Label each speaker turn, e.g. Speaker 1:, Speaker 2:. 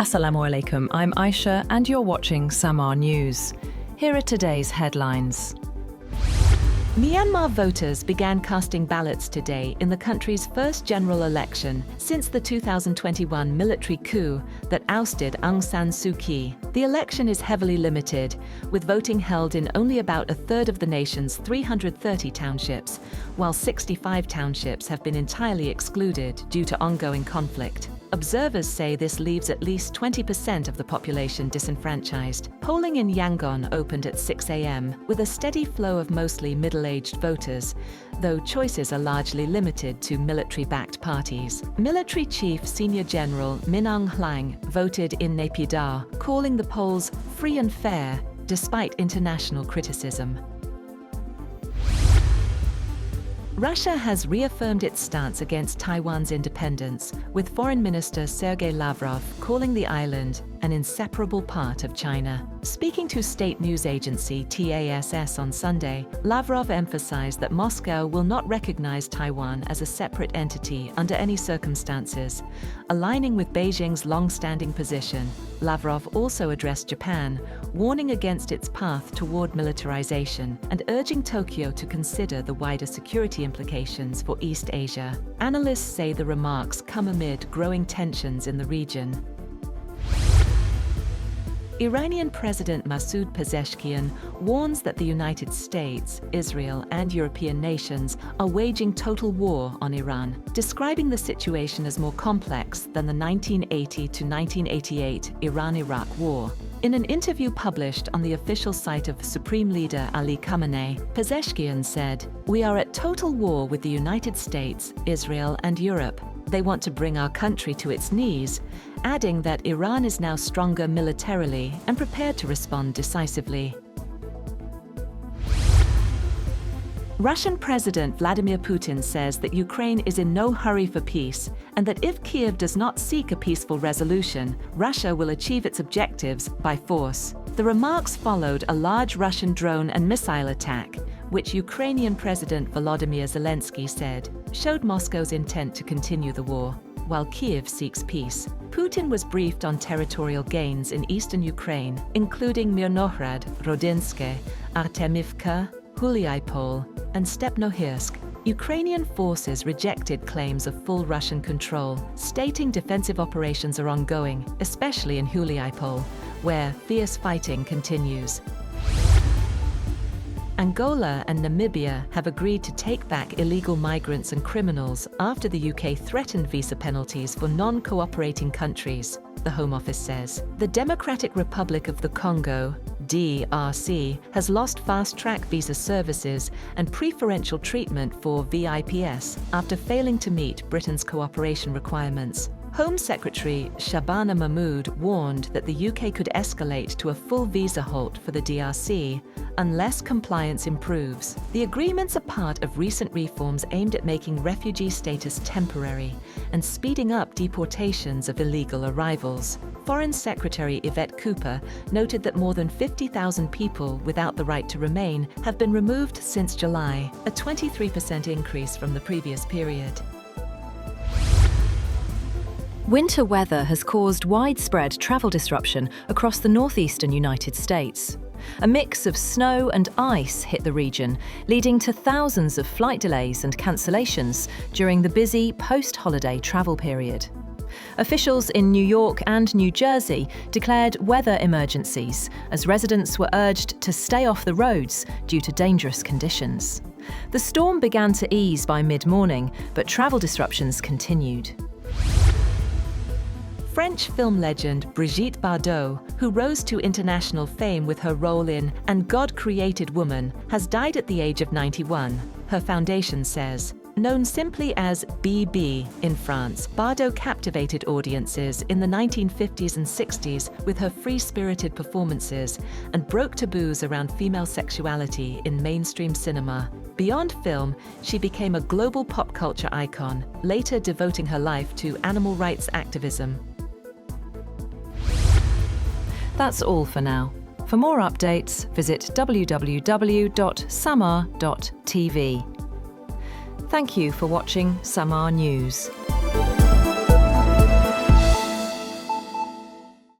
Speaker 1: Assalamu alaikum, I'm Aisha and you're watching Samaa News. Here are today's headlines.
Speaker 2: Myanmar voters began casting ballots today in the country's first general election since the 2021 military coup that ousted Aung San Suu Kyi. The election is heavily limited, with voting held in only about a third of the nation's 330 townships, while 65 townships have been entirely excluded due to ongoing conflict. Observers say this leaves at least 20% of the population disenfranchised. Polling in Yangon opened at 6 a.m. with a steady flow of mostly middle-aged voters, though choices are largely limited to military-backed parties. Military Chief Senior General Min Aung Hlaing voted in Naypyidaw, calling the polls free and fair, despite international criticism. Russia has reaffirmed its stance against Taiwan's independence, with Foreign Minister Sergei Lavrov calling the island an inseparable part of China. Speaking to state news agency TASS on Sunday, Lavrov emphasized that Moscow will not recognize Taiwan as a separate entity under any circumstances, aligning with Beijing's long-standing position. Lavrov also addressed Japan, warning against its path toward militarization and urging Tokyo to consider the wider security implications for East Asia. Analysts say the remarks come amid growing tensions in the region. Iranian President Masoud Pezeshkian warns that the United States, Israel, and European nations are waging total war on Iran, describing the situation as more complex than the 1980 to 1988 Iran-Iraq War. In an interview published on the official site of Supreme Leader Ali Khamenei, Pezeshkian said, "We are at total war with the United States, Israel, and Europe. They want to bring our country to its knees," adding that Iran is now stronger militarily and prepared to respond decisively. Russian President Vladimir Putin says that Ukraine is in no hurry for peace and that if Kyiv does not seek a peaceful resolution, Russia will achieve its objectives by force. The remarks followed a large Russian drone and missile attack, which Ukrainian President Volodymyr Zelensky said showed Moscow's intent to continue the war, while Kyiv seeks peace. Putin was briefed on territorial gains in eastern Ukraine, including Mirnohrad, Rodinske, Artemivka, Huliaipol, and Stepnohirsk. Ukrainian forces rejected claims of full Russian control, stating defensive operations are ongoing, especially in Huliaipol, where fierce fighting continues. Angola and Namibia have agreed to take back illegal migrants and criminals after the UK threatened visa penalties for non-cooperating countries, the Home Office says. The Democratic Republic of the Congo, DRC, has lost fast-track visa services and preferential treatment for VIPs after failing to meet Britain's cooperation requirements. Home Secretary Shabana Mahmood warned that the UK could escalate to a full visa halt for the DRC unless compliance improves. The agreements are part of recent reforms aimed at making refugee status temporary and speeding up deportations of illegal arrivals. Foreign Secretary Yvette Cooper noted that more than 50,000 people without the right to remain have been removed since July, a 23% increase from the previous period.
Speaker 1: Winter weather has caused widespread travel disruption across the northeastern United States. A mix of snow and ice hit the region, leading to thousands of flight delays and cancellations during the busy post-holiday travel period. Officials in New York and New Jersey declared weather emergencies as residents were urged to stay off the roads due to dangerous conditions. The storm began to ease by mid-morning, but travel disruptions continued.
Speaker 2: French film legend Brigitte Bardot, who rose to international fame with her role in And God Created Woman, has died at the age of 91, her foundation says. Known simply as BB in France, Bardot captivated audiences in the 1950s and 60s with her free-spirited performances and broke taboos around female sexuality in mainstream cinema. Beyond film, she became a global pop culture icon, later devoting her life to animal rights activism.
Speaker 1: That's all for now. For more updates, visit www.samaa.tv. Thank you for watching Samaa News.